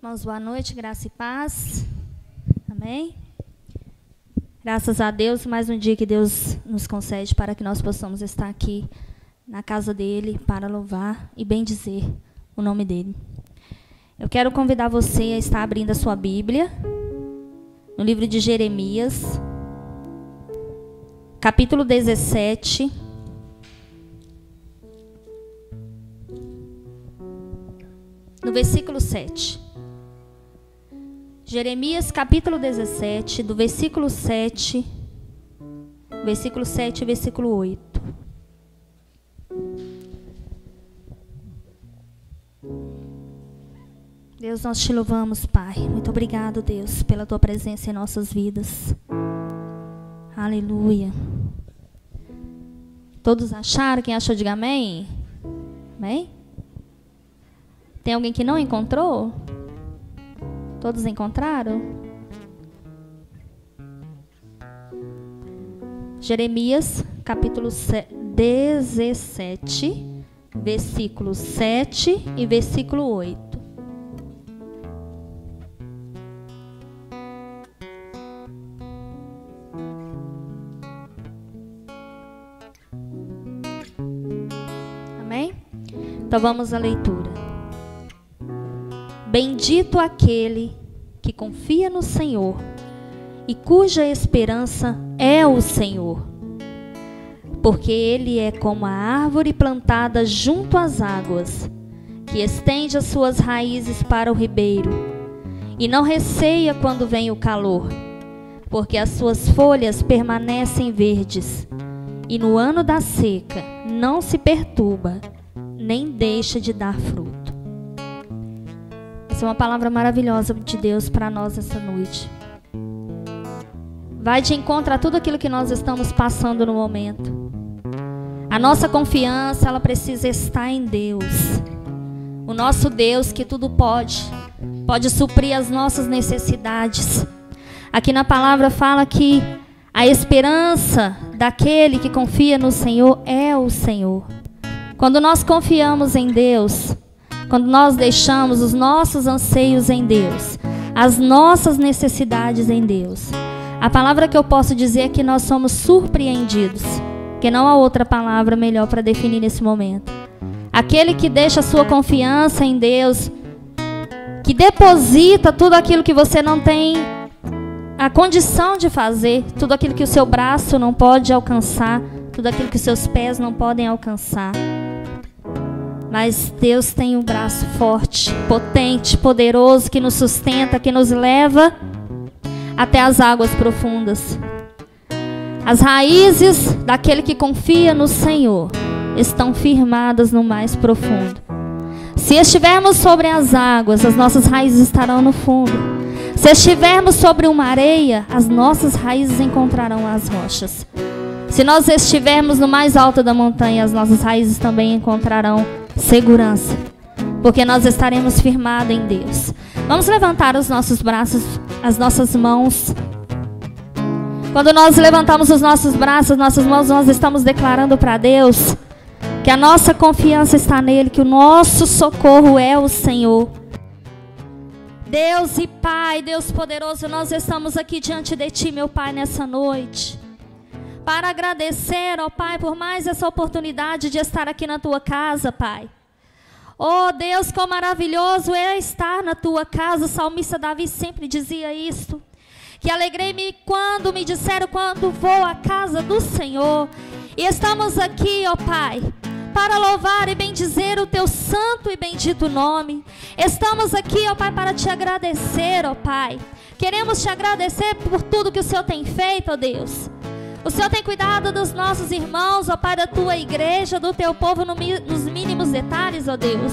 Irmãos, boa noite, graça e paz. Amém? Graças a Deus, mais um dia que Deus nos concede para que nós possamos estar aqui na casa dEle para louvar e bendizer o nome dEle. Eu quero convidar você a estar abrindo a sua Bíblia no livro de Jeremias, capítulo 17. No versículo 7. Jeremias, capítulo 17, do versículo 7 e versículo 8. Deus, nós te louvamos, Pai. Muito obrigado, Deus, pela tua presença em nossas vidas. Aleluia. Todos acharam? Quem achou, diga amém. Amém? Tem alguém que não encontrou? Todos encontraram? Jeremias, capítulo 17, versículo 7 e versículo 8. Amém? Então vamos à leitura. Bendito aquele que confia no Senhor e cuja esperança é o Senhor, porque ele é como a árvore plantada junto às águas, que estende as suas raízes para o ribeiro e não receia quando vem o calor, porque as suas folhas permanecem verdes e no ano da seca não se perturba, nem deixa de dar fruto. Essa é uma palavra maravilhosa de Deus para nós essa noite. Vai de encontro a tudo aquilo que nós estamos passando no momento. A nossa confiança, ela precisa estar em Deus. O nosso Deus que tudo pode suprir as nossas necessidades. Aqui na palavra fala que a esperança daquele que confia no Senhor é o Senhor. Quando nós confiamos em Deus, quando nós deixamos os nossos anseios em Deus, as nossas necessidades em Deus, a palavra que eu posso dizer é que nós somos surpreendidos, que não há outra palavra melhor para definir nesse momento. Aquele que deixa a sua confiança em Deus, que deposita tudo aquilo que você não tem a condição de fazer, tudo aquilo que o seu braço não pode alcançar, tudo aquilo que os seus pés não podem alcançar. Mas Deus tem um braço forte, potente, poderoso, que nos sustenta, que nos leva até as águas profundas. As raízes daquele que confia no Senhor estão firmadas no mais profundo. Se estivermos sobre as águas, as nossas raízes estarão no fundo. Se estivermos sobre uma areia, as nossas raízes encontrarão as rochas. Se nós estivermos no mais alto da montanha, as nossas raízes também encontrarão segurança, porque nós estaremos firmados em Deus. Vamos levantar os nossos braços, as nossas mãos. Quando nós levantamos os nossos braços, nossas mãos, nós estamos declarando para Deus que a nossa confiança está nele, que o nosso socorro é o Senhor. Deus e Pai, Deus poderoso, nós estamos aqui diante de Ti, meu Pai, nessa noite, para agradecer, ó Pai, por mais essa oportunidade de estar aqui na Tua casa, Pai. Oh Deus, quão maravilhoso é estar na Tua casa. O salmista Davi sempre dizia isso, que alegrei-me quando me disseram, quando vou à casa do Senhor. E estamos aqui, ó Pai, para louvar e bendizer o Teu santo e bendito nome. Estamos aqui, ó Pai, para Te agradecer, ó Pai. Queremos Te agradecer por tudo que o Senhor tem feito, ó Deus. O Senhor tem cuidado dos nossos irmãos, ó Pai, da Tua igreja, do Teu povo nos mínimos detalhes, ó Deus.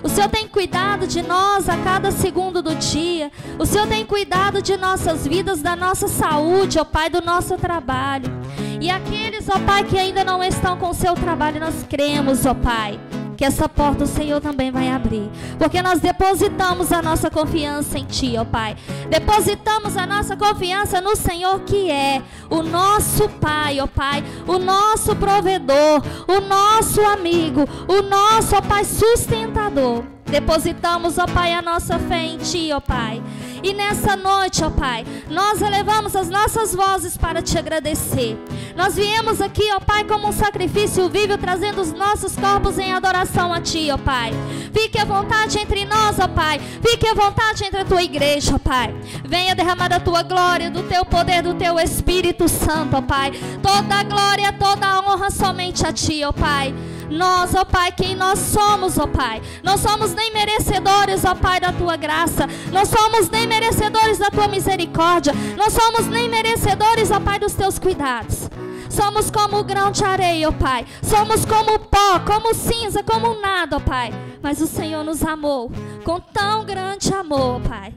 O Senhor tem cuidado de nós a cada segundo do dia. O Senhor tem cuidado de nossas vidas, da nossa saúde, ó Pai, do nosso trabalho. E aqueles, ó Pai, que ainda não estão com o seu trabalho, nós cremos, ó Pai, que essa porta o Senhor também vai abrir. Porque nós depositamos a nossa confiança em Ti, ó Pai. Depositamos a nossa confiança no Senhor, que é o nosso Pai, ó Pai. O nosso provedor, o nosso amigo, o nosso, ó Pai, sustentador. Depositamos, ó Pai, a nossa fé em Ti, ó Pai. E nessa noite, ó Pai, nós elevamos as nossas vozes para Te agradecer. Nós viemos aqui, ó Pai, como um sacrifício vivo, trazendo os nossos corpos em adoração a Ti, ó Pai. Fique à vontade entre nós, ó Pai. Fique à vontade entre a Tua igreja, ó Pai. Venha derramar da Tua glória, do Teu poder, do Teu Espírito Santo, ó Pai. Toda a glória, toda a honra somente a Ti, ó Pai. Nós, ó Pai, quem nós somos, ó Pai. Não somos nem merecedores, ó Pai, da Tua graça. Não somos nem merecedores da Tua misericórdia. Não somos nem merecedores, ó Pai, dos Teus cuidados. Somos como o grão de areia, ó Pai. Somos como o pó, como cinza, como nada, ó Pai. Mas o Senhor nos amou com tão grande amor, ó Pai.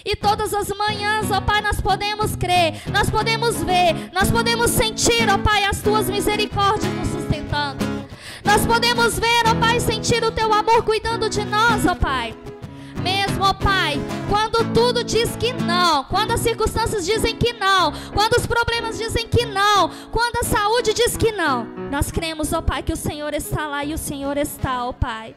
E todas as manhãs, ó Pai, nós podemos crer, nós podemos ver, nós podemos sentir, ó Pai, as Tuas misericórdias nos sustentando. Nós podemos ver, ó Pai, sentir o Teu amor cuidando de nós, ó Pai. Mesmo, ó Pai, quando tudo diz que não, quando as circunstâncias dizem que não, quando os problemas dizem que não, quando a saúde diz que não, nós cremos, ó Pai, que o Senhor está lá e o Senhor está, ó Pai.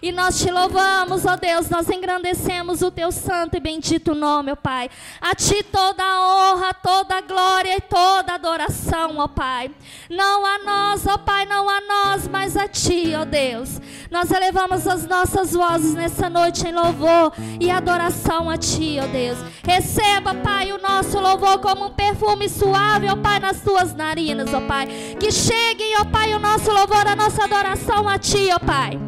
E nós Te louvamos, ó Deus, nós engrandecemos o Teu santo e bendito nome, ó Pai. A Ti toda a honra, toda a glória e toda a adoração, ó Pai. Não a nós, ó Pai, não a nós, mas a Ti, ó Deus. Nós elevamos as nossas vozes nessa noite em louvor e adoração a Ti, ó Deus. Receba, Pai, o nosso louvor como um perfume suave, ó Pai, nas Tuas narinas, ó Pai. Que chegue, ó Pai, o nosso louvor, a nossa adoração a Ti, ó Pai.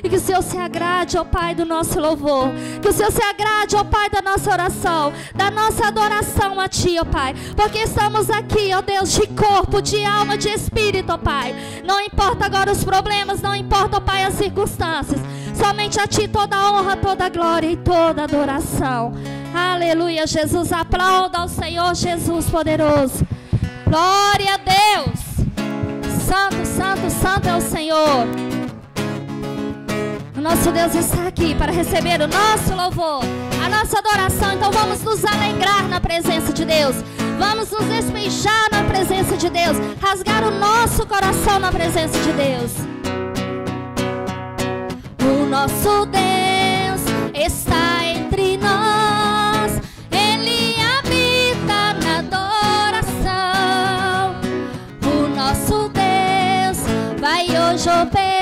E que o Senhor se agrade, ó Pai, do nosso louvor. Que o Senhor se agrade, ó Pai, da nossa oração, da nossa adoração a Ti, ó Pai. Porque estamos aqui, ó Deus, de corpo, de alma, de espírito, ó Pai. Não importa agora os problemas, não importa, ó Pai, as circunstâncias. Somente a Ti toda a honra, toda a glória e toda a adoração. Aleluia, Jesus. Aplauda ao Senhor Jesus poderoso. Glória a Deus. Santo, santo, santo é o Senhor. Nosso Deus está aqui para receber o nosso louvor, a nossa adoração. Então vamos nos alegrar na presença de Deus. Vamos nos despejar na presença de Deus. Rasgar o nosso coração na presença de Deus. O nosso Deus está entre nós. Ele habita na adoração. O nosso Deus vai hoje operar.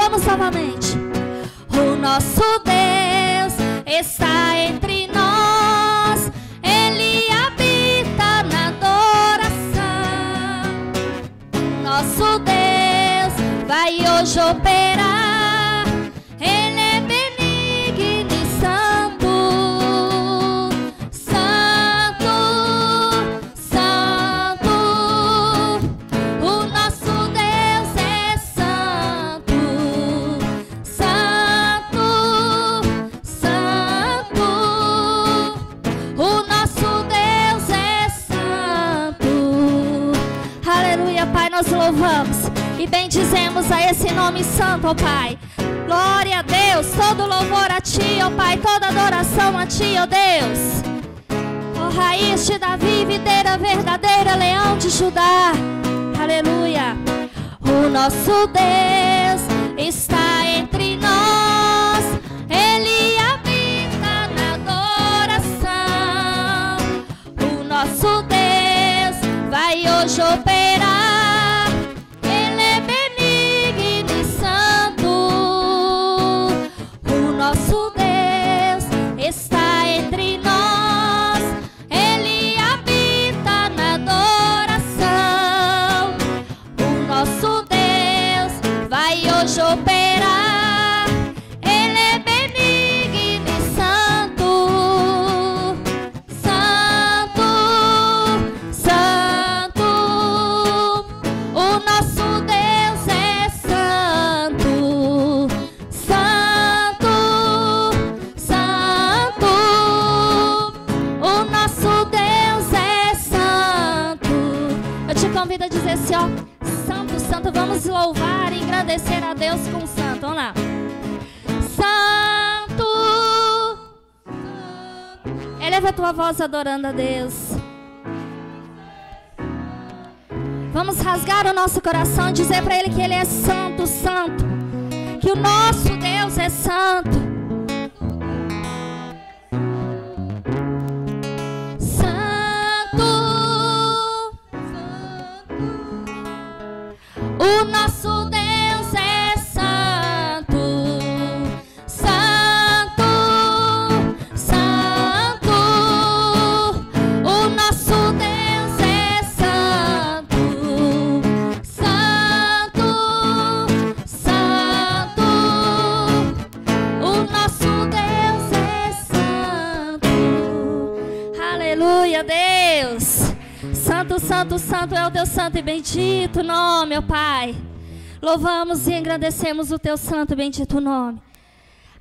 Vamos novamente. O nosso Deus está entre nós. Ele habita na adoração. O nosso Deus vai hoje operar. Ele é benigno e santo. Santo, santo. O nosso Deus é santo. Nós louvamos e bendizemos a esse nome santo, ó Pai. Glória a Deus, todo louvor a Ti, ó Pai, toda adoração a Ti, ó Deus. Ó raiz de Davi, videira verdadeira, leão de Judá. Aleluia. O nosso Deus está entre nós. Ele habita na adoração. O nosso Deus vai hoje operar. Nosso Deus está entre nós. Ele habita na adoração. O nosso Deus vai hoje operar. Ele é benigno e santo. Santo, santo. O nosso Deus é santo. Convido a dizer assim, ó: agradecer a Deus com o santo. Vamos lá. Santo. Eleva a tua voz adorando a Deus. Vamos rasgar o nosso coração e dizer para Ele que Ele é santo, santo. Que o nosso Deus é santo. Santo. O nosso Deus é santo. Santo. Santo. O nosso Deus é santo. Santo. Santo. O nosso Deus é santo. Aleluia, Deus. Santo, santo, santo é o teu santo e bendito nome, ó Pai. Louvamos e engrandecemos o teu santo e bendito nome.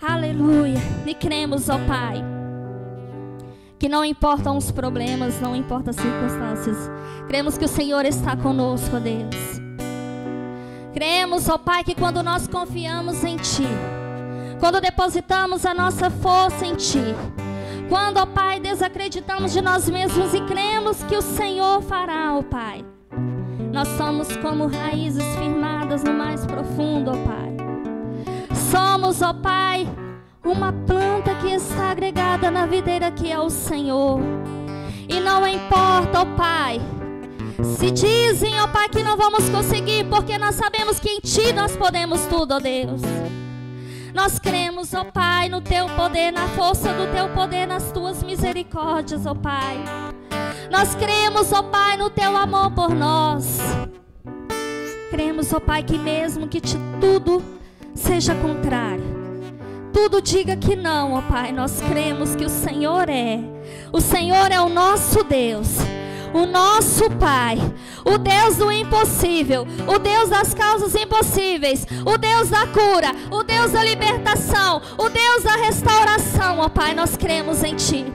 Aleluia. E cremos, ó Pai, que não importam os problemas, não importam as circunstâncias. Cremos que o Senhor está conosco, ó Deus. Cremos, ó Pai, que quando nós confiamos em Ti, quando depositamos a nossa força em Ti, quando, ó Pai, desacreditamos de nós mesmos e cremos que o Senhor fará, ó Pai, nós somos como raízes firmadas no mais profundo, ó Pai. Somos, ó Pai, uma planta que está agregada na videira que é o Senhor. E não importa, ó Pai, se dizem, ó Pai, que não vamos conseguir, porque nós sabemos que em Ti nós podemos tudo, ó Deus. Nós cremos, ó Pai, no Teu poder, na força do Teu poder, nas Tuas misericórdias, ó Pai. Nós cremos, ó Pai, no Teu amor por nós. Cremos, ó Pai, que mesmo que tudo seja contrário, tudo diga que não, ó Pai, nós cremos que o Senhor é o nosso Deus, o nosso Pai, o Deus do impossível, o Deus das causas impossíveis, o Deus da cura, o Deus da libertação, o Deus da restauração, ó Pai, nós cremos em Ti.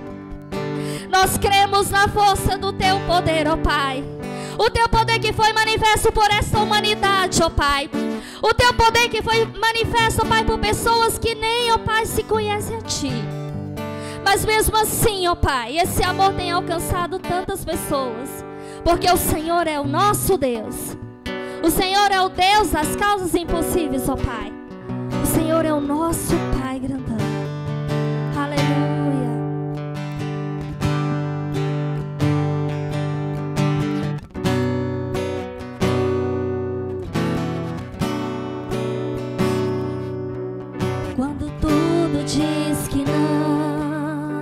Nós cremos na força do Teu poder, ó Pai. O Teu poder que foi manifesto por esta humanidade, ó Pai. O Teu poder que foi manifesto, ó Pai, por pessoas que nem, ó Pai, se conhecem a Ti. Mas mesmo assim, ó Pai, esse amor tem alcançado tantas pessoas, porque o Senhor é o nosso Deus. O Senhor é o Deus das causas impossíveis, ó Pai. O Senhor é o nosso Pai grandão. Aleluia. Quando tudo diz que não,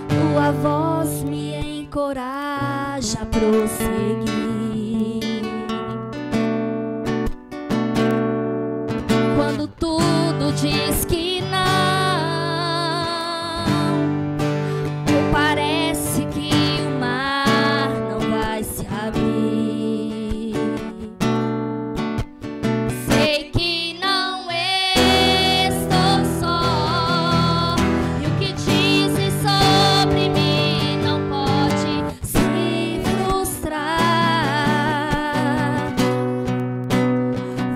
Tua voz me encoraja a prosseguir. Quando tudo diz que não, parece que o mar não vai se abrir. Sei que não estou só, e o que dizem sobre mim não pode se frustrar.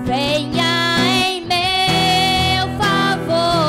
Venha em meu favor.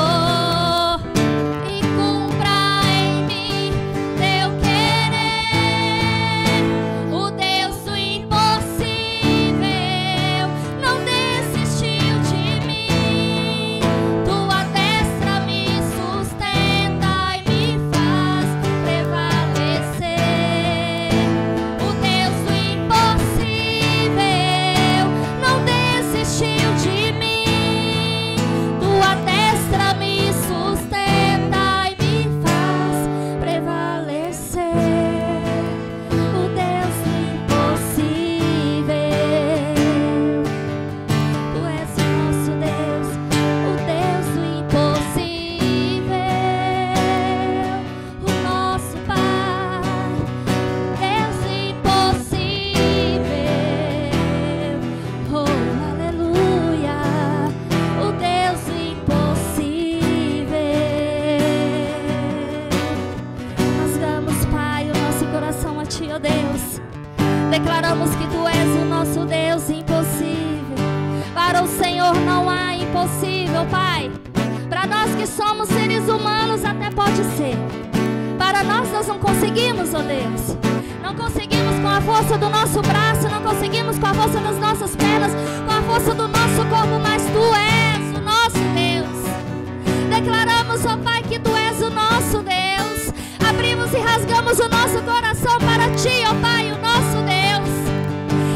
Para o Senhor não há impossível, Pai. Para nós que somos seres humanos até pode ser. Para nós não conseguimos, ó Deus. Não conseguimos com a força do nosso braço, não conseguimos com a força das nossas pernas, com a força do nosso corpo, mas Tu és o nosso Deus. Declaramos, ó Pai, que Tu és o nosso Deus. Abrimos e rasgamos o nosso coração para Ti, ó Pai, o nosso Deus.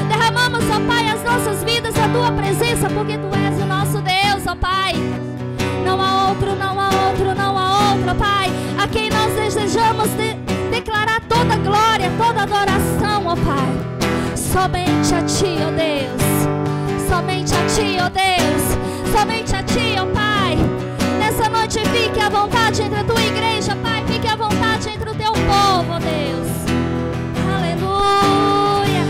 Derramamos, ó Pai, as nossas vidas na Tua presença, porque Tu és o nosso Deus, ó Pai. Não há outro, não há outro, não há outro, ó Pai, a quem nós desejamos declarar toda glória, toda adoração, ó Pai. Somente a Ti, ó Deus. Somente a Ti, ó Deus. Somente a Ti, ó Pai. Nessa noite fique à vontade entre a Tua igreja, Pai. Fique à vontade entre o Teu povo, ó Deus. Aleluia.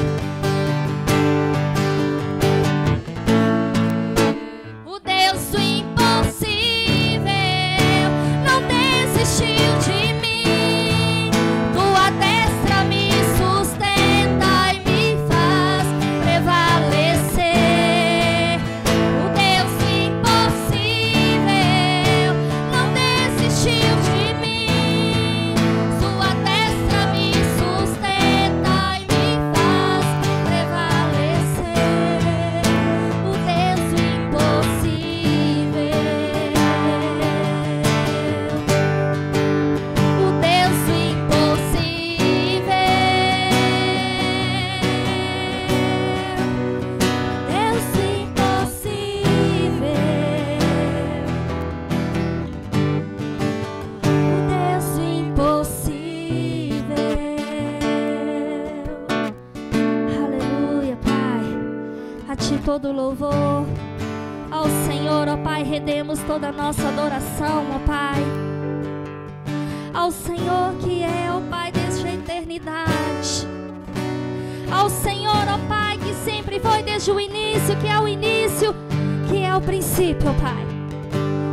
O Deus do impossível não desistiu de mim. Tua destra me sustenta e me faz prevalecer. O Deus do impossível não desistiu de mim. Sua destra me sustenta e me faz prevalecer. O Deus do impossível. O Deus do impossível. Deus do impossível. O Deus do impossível. Aleluia, Pai. A Ti todo louvor. Ao Senhor, ó Pai, rendemos toda a nossa adoração, ó Pai. Ao Senhor que é, ó Pai, desde a eternidade. Ao Senhor, ó Pai, que sempre foi desde o início, que é o início, que é o princípio, ó Pai.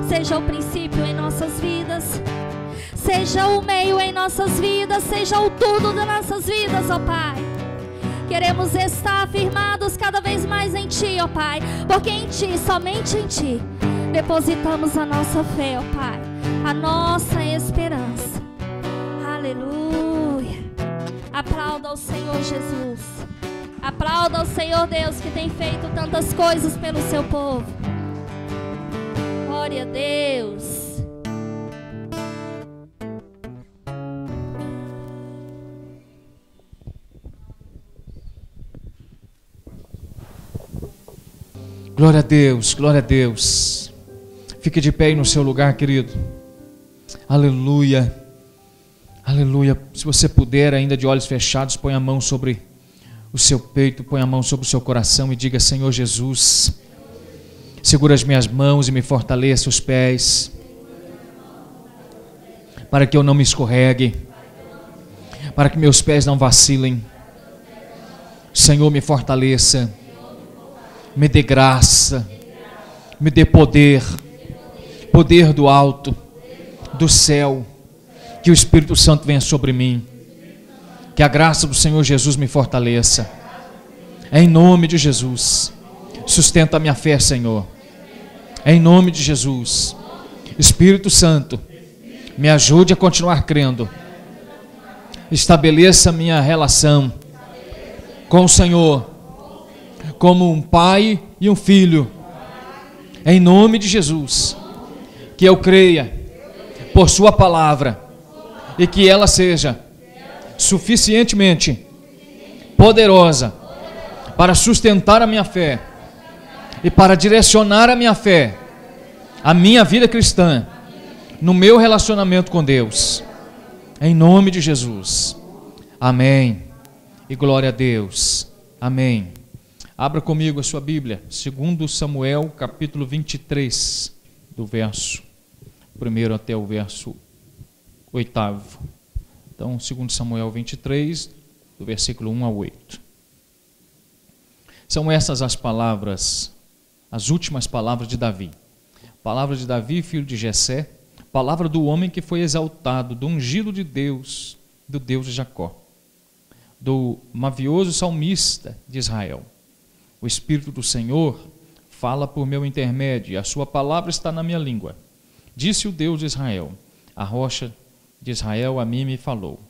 Seja o princípio em nossas vidas, seja o meio em nossas vidas, seja o tudo das nossas vidas, ó Pai. Queremos estar afirmados cada vez mais em Ti, ó Pai, porque em Ti, somente em Ti, depositamos a nossa fé, ó Pai, a nossa esperança. Aleluia. Aplauda ao Senhor Jesus. Aplauda ao Senhor Deus que tem feito tantas coisas pelo seu povo. Glória a Deus. Glória a Deus, glória a Deus. Fique de pé aí no seu lugar, querido. Aleluia, aleluia. Se você puder, ainda de olhos fechados, põe a mão sobre o seu peito, põe a mão sobre o seu coração e diga: Senhor Jesus, segura as minhas mãos e me fortaleça os pés, para que eu não me escorregue, para que meus pés não vacilem. Senhor, me fortaleça, me dê graça, me dê poder, poder do alto, do céu, que o Espírito Santo venha sobre mim, que a graça do Senhor Jesus me fortaleça, em nome de Jesus. Sustenta a minha fé, Senhor, em nome de Jesus. Espírito Santo, me ajude a continuar crendo, estabeleça minha relação com o Senhor como um pai e um filho, em nome de Jesus. Que eu creia por Sua palavra e que ela seja suficientemente poderosa para sustentar a minha fé e para direcionar a minha fé, a minha vida cristã, no meu relacionamento com Deus, em nome de Jesus. Amém e glória a Deus. Amém. Abra comigo a sua Bíblia, 2 Samuel, capítulo 23, do verso 1 até o verso 8. Então, 2 Samuel 23, do versículo 1 a 8. São essas as palavras, as últimas palavras de Davi. Palavra de Davi, filho de Jessé, palavra do homem que foi exaltado, do ungido de Deus, do Deus de Jacó, do mavioso salmista de Israel. O Espírito do Senhor fala por meu intermédio, e a sua palavra está na minha língua. Disse o Deus de Israel, a rocha de Israel a mim me falou.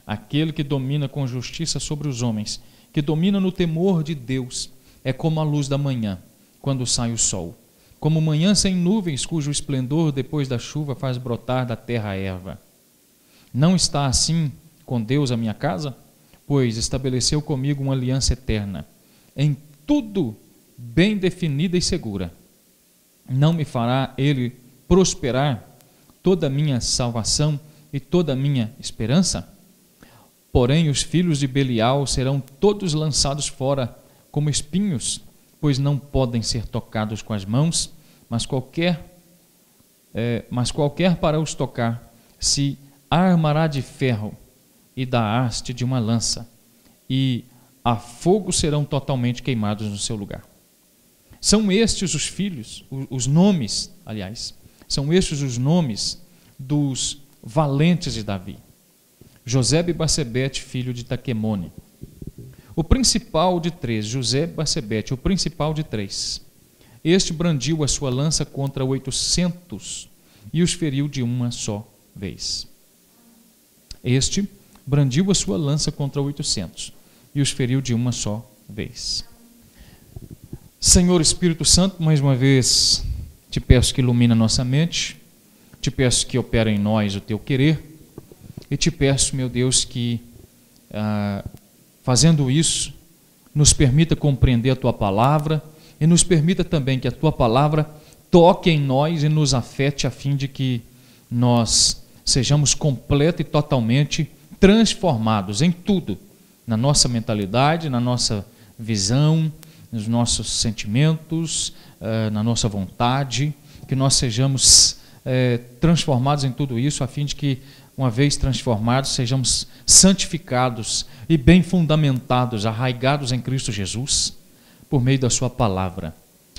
Aquele que domina com justiça sobre os homens, que domina no temor de Deus, é como a luz da manhã, quando sai o sol. Como manhã sem nuvens, cujo esplendor depois da chuva faz brotar da terra a erva. Não está assim com Deus a minha casa? Pois estabeleceu comigo uma aliança eterna, em tudo bem definida e segura. Não me fará ele prosperar toda a minha salvação e toda a minha esperança? Porém, os filhos de Belial serão todos lançados fora como espinhos, pois não podem ser tocados com as mãos, mas qualquer para os tocar se armará de ferro e da haste de uma lança, e a fogo serão totalmente queimados no seu lugar. São estes os filhos, os nomes, aliás, são estes os nomes dos valentes de Davi. Josebe Bassebete, filho de Taquemone. O principal de 3, Josebe Bassebete, o principal de 3. Este brandiu a sua lança contra 800 e os feriu de uma só vez. Este brandiu a sua lança contra 800 e os feriu de uma só vez. Senhor Espírito Santo, mais uma vez te peço que ilumine a nossa mente, te peço que opere em nós o teu querer, e te peço, meu Deus, que fazendo isso, nos permita compreender a tua palavra e nos permita também que a tua palavra toque em nós e nos afete a fim de que nós sejamos completos e totalmente transformados em tudo, na nossa mentalidade, na nossa visão, nos nossos sentimentos, na nossa vontade, que nós sejamos transformados em tudo isso, a fim de que, uma vez transformados, sejamos santificados e bem fundamentados, arraigados em Cristo Jesus, por meio da sua palavra.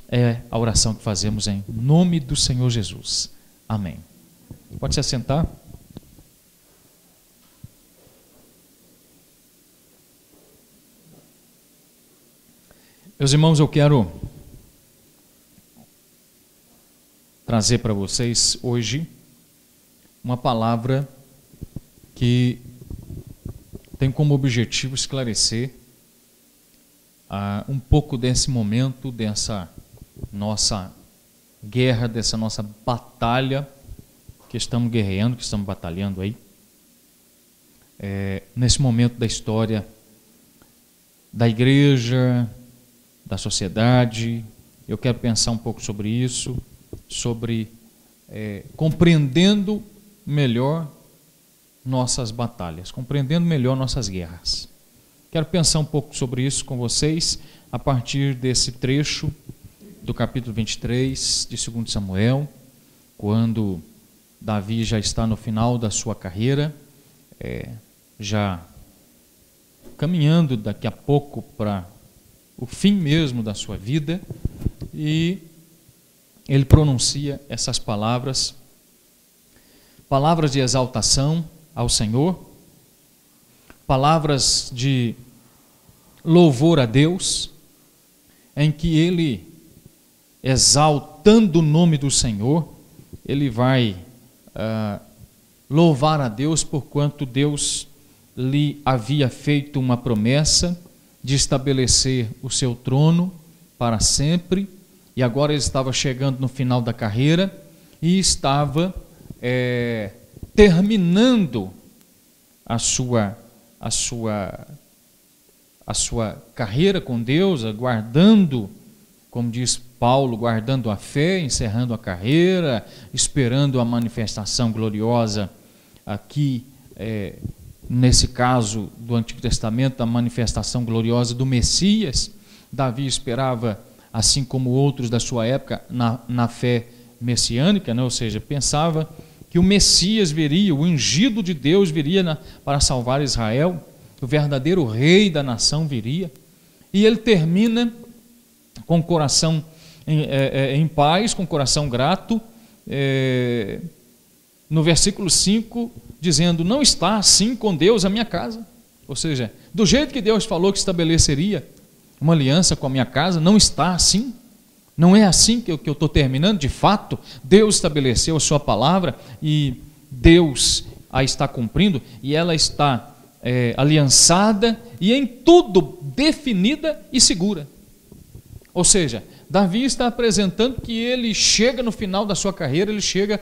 É a oração que fazemos em nome do Senhor Jesus. Amém. Pode se assentar. Meus irmãos, eu quero trazer para vocês hoje uma palavra que tem como objetivo esclarecer um pouco desse momento, dessa nossa guerra, dessa nossa batalha que estamos guerreando, que estamos batalhando aí, nesse momento da história da igreja, da sociedade. Eu quero pensar um pouco sobre isso, sobre compreendendo melhor nossas batalhas, compreendendo melhor nossas guerras. Quero pensar um pouco sobre isso com vocês a partir desse trecho do capítulo 23 de 2 Samuel, quando Davi já está no final da sua carreira, já caminhando daqui a pouco para o fim mesmo da sua vida, e ele pronuncia essas palavras de exaltação ao Senhor, palavras de louvor a Deus, em que ele, exaltando o nome do Senhor, ele vai louvar a Deus porquanto Deus lhe havia feito uma promessa de estabelecer o seu trono para sempre, e agora ele estava chegando no final da carreira e estava terminando a sua carreira com Deus, guardando, como diz Paulo, guardando a fé, encerrando a carreira, esperando a manifestação gloriosa aqui, nesse caso do Antigo Testamento, a manifestação gloriosa do Messias. Davi esperava, assim como outros da sua época, na fé messiânica, né? Ou seja, pensava que o Messias viria, o ungido de Deus viria para salvar Israel, o verdadeiro rei da nação viria, e ele termina com o coração em paz, com o coração grato, no versículo 5, dizendo: não está assim com Deus a minha casa. Ou seja, do jeito que Deus falou que estabeleceria uma aliança com a minha casa, não está assim. Não é assim que eu estou terminando? De fato, Deus estabeleceu a sua palavra e Deus a está cumprindo, e ela está aliançada e em tudo definida e segura. Ou seja, Davi está apresentando que ele chega no final da sua carreira, ele chega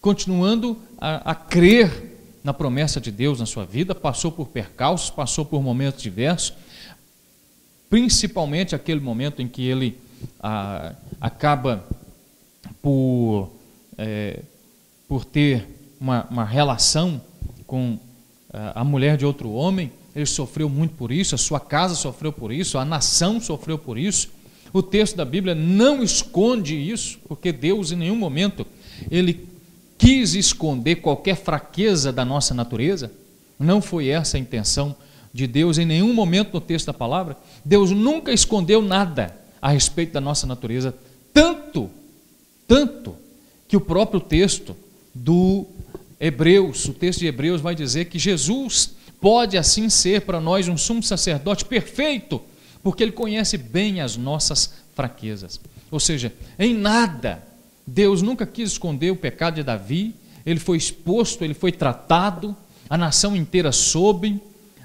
continuando a crer na promessa de Deus na sua vida, passou por percalços, passou por momentos diversos, principalmente aquele momento em que ele acaba por ter uma relação com a mulher de outro homem. Ele sofreu muito por isso, a sua casa sofreu por isso, a nação sofreu por isso. O texto da Bíblia não esconde isso, porque Deus em nenhum momento ele quis esconder qualquer fraqueza da nossa natureza. Não foi essa a intenção de Deus em nenhum momento no texto da palavra. Deus nunca escondeu nada a respeito da nossa natureza, tanto que o próprio texto do Hebreus, o texto de Hebreus vai dizer que Jesus pode assim ser para nós um sumo sacerdote perfeito, porque ele conhece bem as nossas fraquezas. Ou seja, em nada, Deus nunca quis esconder o pecado de Davi, ele foi exposto, ele foi tratado, a nação inteira soube,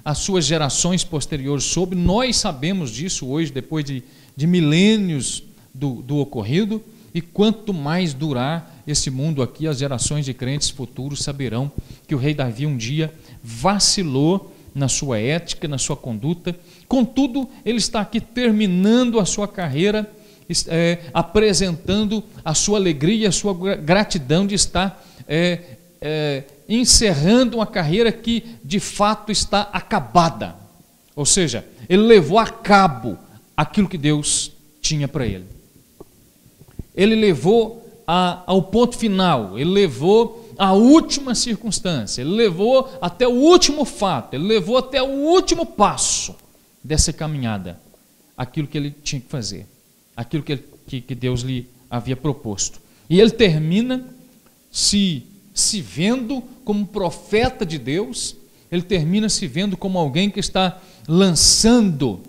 as suas gerações posteriores soube, nós sabemos disso hoje, depois de milênios do ocorrido, e quanto mais durar esse mundo aqui, as gerações de crentes futuros saberão que o rei Davi um dia vacilou na sua ética, na sua conduta. Contudo, ele está aqui terminando a sua carreira, apresentando a sua alegria, a sua gratidão de estar encerrando uma carreira que de fato está acabada. Ou seja, ele levou a cabo aquilo que Deus tinha para ele. Ele levou ao ponto final, ele levou à última circunstância, ele levou até o último fato, ele levou até o último passo dessa caminhada, aquilo que ele tinha que fazer, aquilo que Deus lhe havia proposto. E ele termina se vendo como profeta de Deus, ele termina se vendo como alguém que está lançando,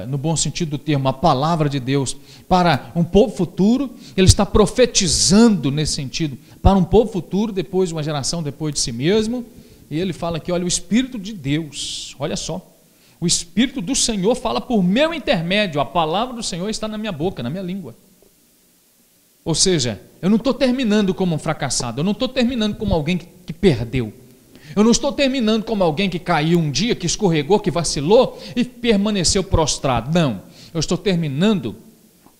no bom sentido do termo, a palavra de Deus para um povo futuro. Ele está profetizando nesse sentido para um povo futuro, depois de uma geração depois de si mesmo. E ele fala aqui, olha, o Espírito de Deus, olha só, o Espírito do Senhor fala por meu intermédio, a palavra do Senhor está na minha boca, na minha língua. Ou seja, eu não estou terminando como um fracassado, eu não estou terminando como alguém que perdeu. Eu não estou terminando como alguém que caiu um dia, que escorregou, que vacilou e permaneceu prostrado. Não, eu estou terminando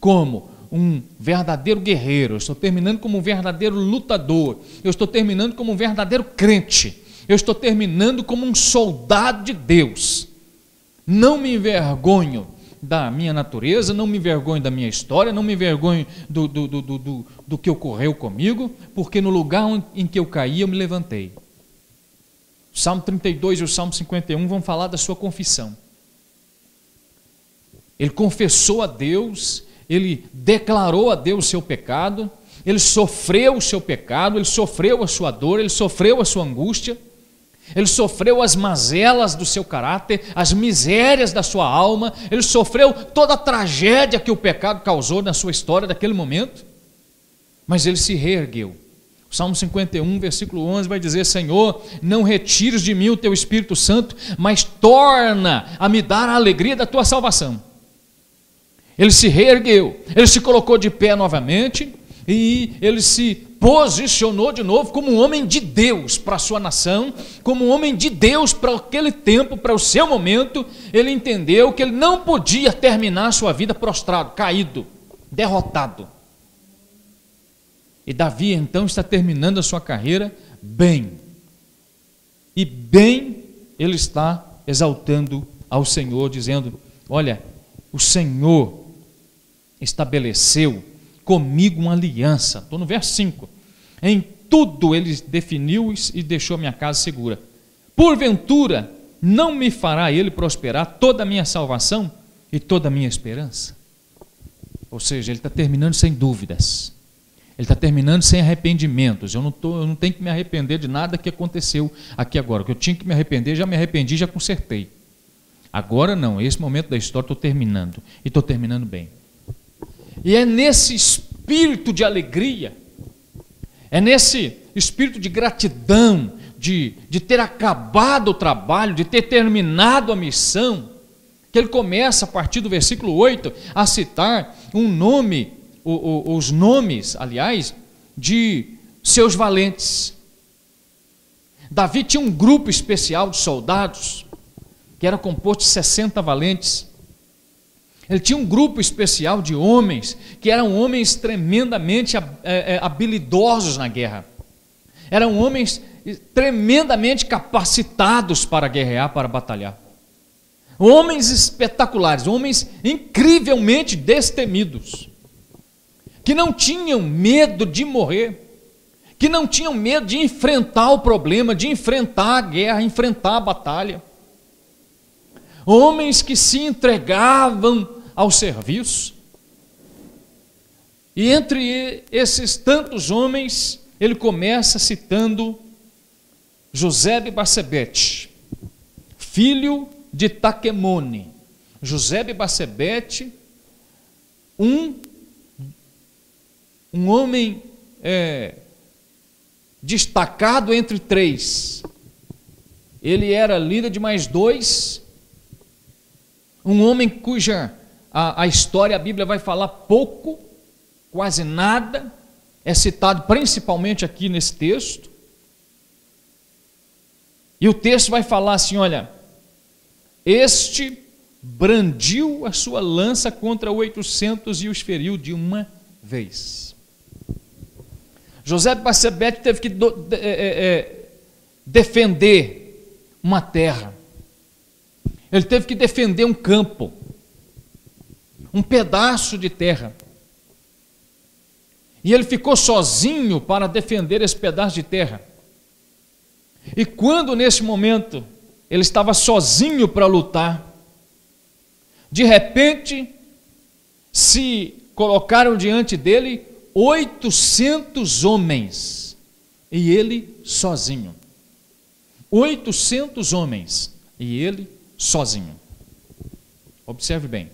como um verdadeiro guerreiro, eu estou terminando como um verdadeiro lutador, eu estou terminando como um verdadeiro crente, eu estou terminando como um soldado de Deus. Não me envergonho da minha natureza, não me envergonho da minha história, não me envergonho do que ocorreu comigo, porque no lugar em que eu caí, eu me levantei. O Salmo 32 e o Salmo 51 vão falar da sua confissão. Ele confessou a Deus, ele declarou a Deus o seu pecado, ele sofreu o seu pecado, ele sofreu a sua dor, ele sofreu a sua angústia, ele sofreu as mazelas do seu caráter, as misérias da sua alma, ele sofreu toda a tragédia que o pecado causou na sua história daquele momento, mas ele se reergueu. O Salmo 51, versículo 11 vai dizer: Senhor, não retires de mim o teu Espírito Santo, mas torna a me dar a alegria da tua salvação. Ele se reergueu, ele se colocou de pé novamente e ele se posicionou de novo como um homem de Deus para a sua nação, como um homem de Deus para aquele tempo, para o seu momento. Ele entendeu que ele não podia terminar a sua vida prostrado, caído, derrotado. E Davi então está terminando a sua carreira bem. E bem ele está exaltando ao Senhor, dizendo: olha, o Senhor estabeleceu comigo uma aliança. Estou no verso 5. Em tudo ele definiu e deixou a minha casa segura. Porventura não me fará ele prosperar toda a minha salvação e toda a minha esperança? Ou seja, ele está terminando sem dúvidas. Ele está terminando sem arrependimentos. Eu não tenho que me arrepender de nada que aconteceu aqui agora. O que eu tinha que me arrepender, já me arrependi, já consertei. Agora não, esse momento da história estou terminando. E estou terminando bem. E é nesse espírito de alegria, é nesse espírito de gratidão, de ter acabado o trabalho, de ter terminado a missão, que ele começa, a partir do versículo 8, a citar um nome, os nomes, aliás, de seus valentes. Davi tinha um grupo especial de soldados, que era composto de 60 valentes. Ele tinha um grupo especial de homens, que eram homens tremendamente habilidosos na guerra. Eram homens tremendamente capacitados para guerrear, para batalhar. Homens espetaculares, homens incrivelmente destemidos, que não tinham medo de morrer, que não tinham medo de enfrentar o problema, de enfrentar a guerra, enfrentar a batalha. Homens que se entregavam ao serviço. E entre esses tantos homens, ele começa citando José de Barsebete, filho de Taquemone. José de Barsebete, um homem destacado entre três. Ele era líder de mais dois, um homem cuja a história, a Bíblia vai falar pouco, quase nada, é citado principalmente aqui nesse texto. E o texto vai falar assim, olha, este brandiu a sua lança contra 800 e os feriu de uma vez. José de Barsebete teve que defender uma terra. Ele teve que defender um campo, um pedaço de terra. E ele ficou sozinho para defender esse pedaço de terra. E quando nesse momento ele estava sozinho para lutar, de repente se colocaram diante dele 800 homens, e ele sozinho. 800 homens, e ele sozinho. Observe bem.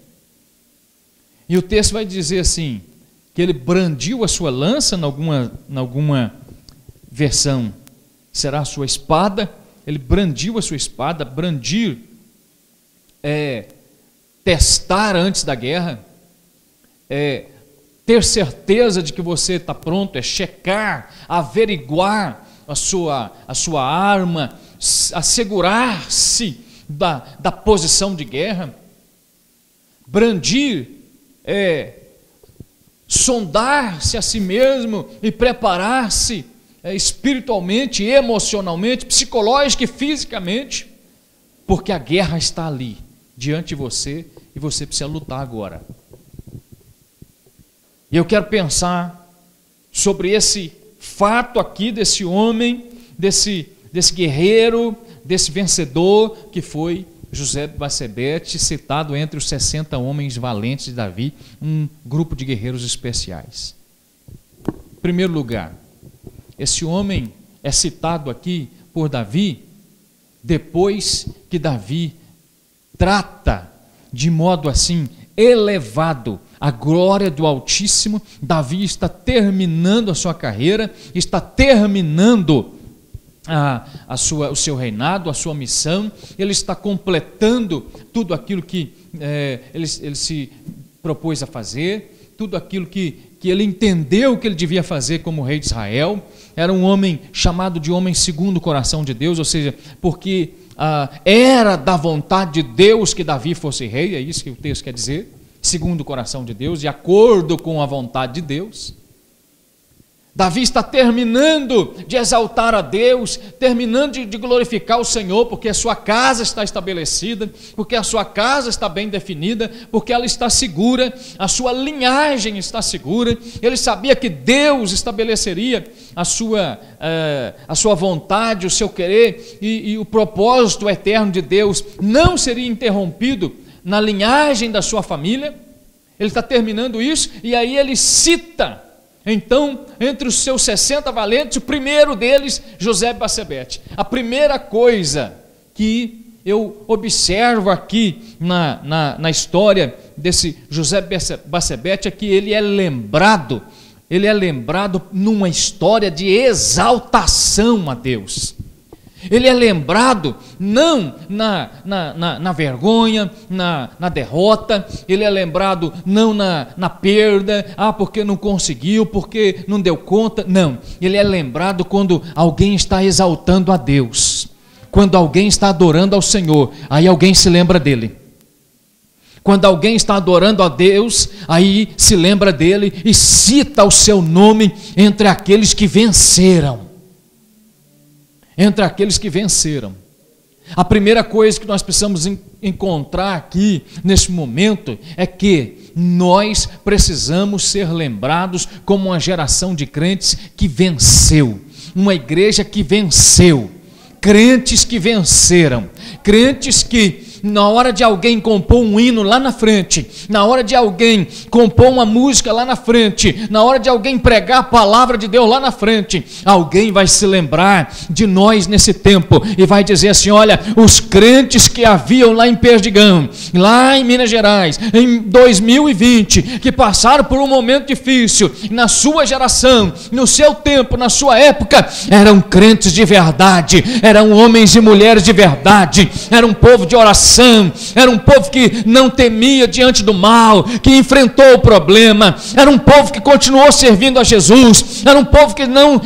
E o texto vai dizer assim, que ele brandiu a sua lança, em alguma versão será a sua espada. Ele brandiu a sua espada. Brandir é testar antes da guerra, é ter certeza de que você está pronto, é checar, averiguar a sua arma, assegurar-se da posição de guerra. Brandir é sondar-se a si mesmo e preparar-se espiritualmente, emocionalmente, psicológica e fisicamente, porque a guerra está ali, diante de você, e você precisa lutar agora. E eu quero pensar sobre esse fato aqui, desse homem, desse guerreiro, desse vencedor, que foi José de Barsebete, citado entre os 60 homens valentes de Davi, um grupo de guerreiros especiais. Em primeiro lugar, esse homem é citado aqui por Davi, depois que Davi trata de modo assim elevado a glória do Altíssimo. Davi está terminando a sua carreira, está terminando o seu reinado, a sua missão. Ele está completando tudo aquilo que ele se propôs a fazer, tudo aquilo que ele entendeu que ele devia fazer como rei de Israel. Era um homem chamado de homem segundo o coração de Deus, ou seja, porque era da vontade de Deus que Davi fosse rei, é isso que o texto quer dizer, segundo o coração de Deus, de acordo com a vontade de Deus. Davi está terminando de exaltar a Deus, terminando de glorificar o Senhor, porque a sua casa está estabelecida, porque a sua casa está bem definida, porque ela está segura, a sua linhagem está segura. Ele sabia que Deus estabeleceria a sua vontade, o seu querer, e o propósito eterno de Deus não seria interrompido na linhagem da sua família. Ele está terminando isso, e aí ele cita, então, entre os seus 60 valentes, o primeiro deles, José de Barsebete. A primeira coisa que eu observo aqui na história desse José Bassebete é que ele é lembrado numa história de exaltação a Deus. Ele é lembrado não na vergonha, na derrota, ele é lembrado não na perda, porque não conseguiu, porque não deu conta, não. Ele é lembrado quando alguém está exaltando a Deus, quando alguém está adorando ao Senhor, aí alguém se lembra dele. Quando alguém está adorando a Deus, aí se lembra dele e cita o seu nome entre aqueles que venceram. Entre aqueles que venceram. A primeira coisa que nós precisamos encontrar aqui, nesse momento, é que nós precisamos ser lembrados como uma geração de crentes que venceu, uma igreja que venceu, crentes que venceram, crentes que na hora de alguém compor um hino lá na frente, na hora de alguém compor uma música lá na frente, na hora de alguém pregar a palavra de Deus lá na frente, alguém vai se lembrar de nós nesse tempo e vai dizer assim: olha, os crentes que haviam lá em Perdigão, lá em Minas Gerais, em 2020, que passaram por um momento difícil, na sua geração, no seu tempo, na sua época, eram crentes de verdade, eram homens e mulheres de verdade, era um povo de oração, era um povo que não temia diante do mal, que enfrentou o problema, era um povo que continuou servindo a Jesus, era um povo que não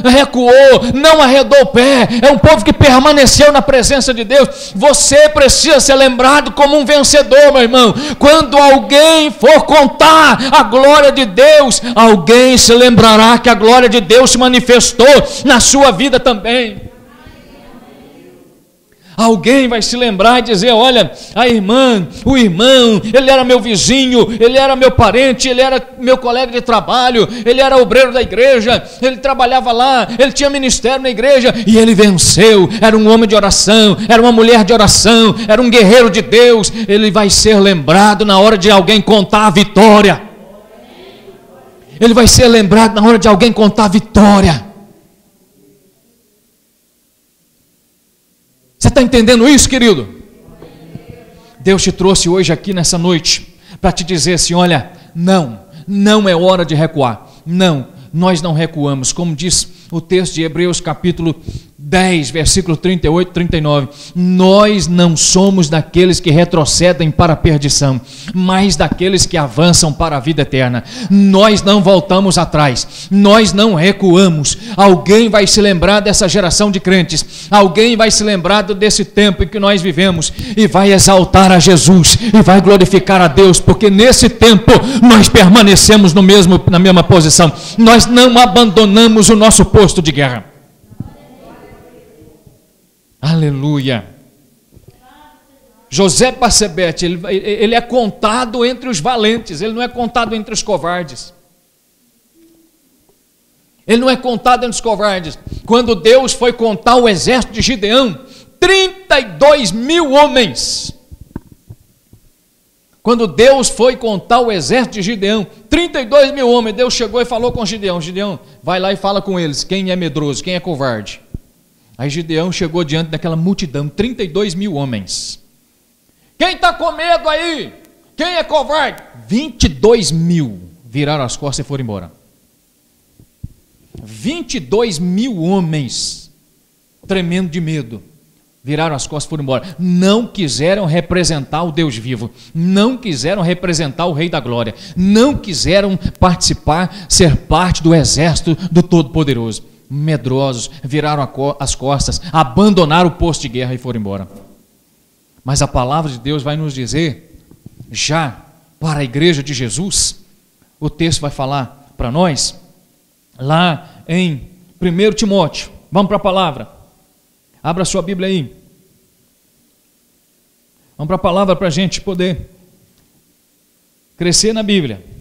recuou, não arredou o pé, é um povo que permaneceu na presença de Deus. Você precisa ser lembrado como um vencedor, meu irmão. Quando alguém for contar a glória de Deus, alguém se lembrará que a glória de Deus se manifestou na sua vida também. Alguém vai se lembrar e dizer: olha, a irmã, o irmão, ele era meu vizinho, ele era meu parente, ele era meu colega de trabalho, ele era obreiro da igreja, ele trabalhava lá, ele tinha ministério na igreja e ele venceu, era um homem de oração, era uma mulher de oração, era um guerreiro de Deus. Ele vai ser lembrado na hora de alguém contar a vitória. Ele vai ser lembrado na hora de alguém contar a vitória. Você está entendendo isso, querido? Deus te trouxe hoje aqui nessa noite para te dizer assim: olha, não é hora de recuar. Não, nós não recuamos. Como diz o texto de Hebreus capítulo 10, versículo 38 e 39, nós não somos daqueles que retrocedem para a perdição, mas daqueles que avançam para a vida eterna. Nós não voltamos atrás, nós não recuamos. Alguém vai se lembrar dessa geração de crentes, alguém vai se lembrar desse tempo em que nós vivemos e vai exaltar a Jesus e vai glorificar a Deus, porque nesse tempo nós permanecemos na mesma posição, nós não abandonamos o nosso posto de guerra. Aleluia. José Bassebete, ele é contado entre os valentes, ele não é contado entre os covardes. Ele não é contado entre os covardes. Quando Deus foi contar o exército de Gideão, 32 mil homens. Quando Deus foi contar o exército de Gideão, 32 mil homens, Deus chegou e falou com Gideão: Gideão, vai lá e fala com eles, quem é medroso, quem é covarde. Aí Gideão chegou diante daquela multidão, 32 mil homens. Quem está com medo aí? Quem é covarde? 22 mil viraram as costas e foram embora. 22 mil homens, tremendo de medo, viraram as costas e foram embora. Não quiseram representar o Deus vivo, não quiseram representar o Rei da Glória, não quiseram participar, ser parte do exército do Todo-Poderoso. Medrosos, viraram as costas, abandonaram o posto de guerra e foram embora. Mas a palavra de Deus vai nos dizer, já para a igreja de Jesus, o texto vai falar para nós, lá em 1 Timóteo, vamos para a palavra, abra sua Bíblia aí, vamos para a palavra para a gente poder crescer na Bíblia.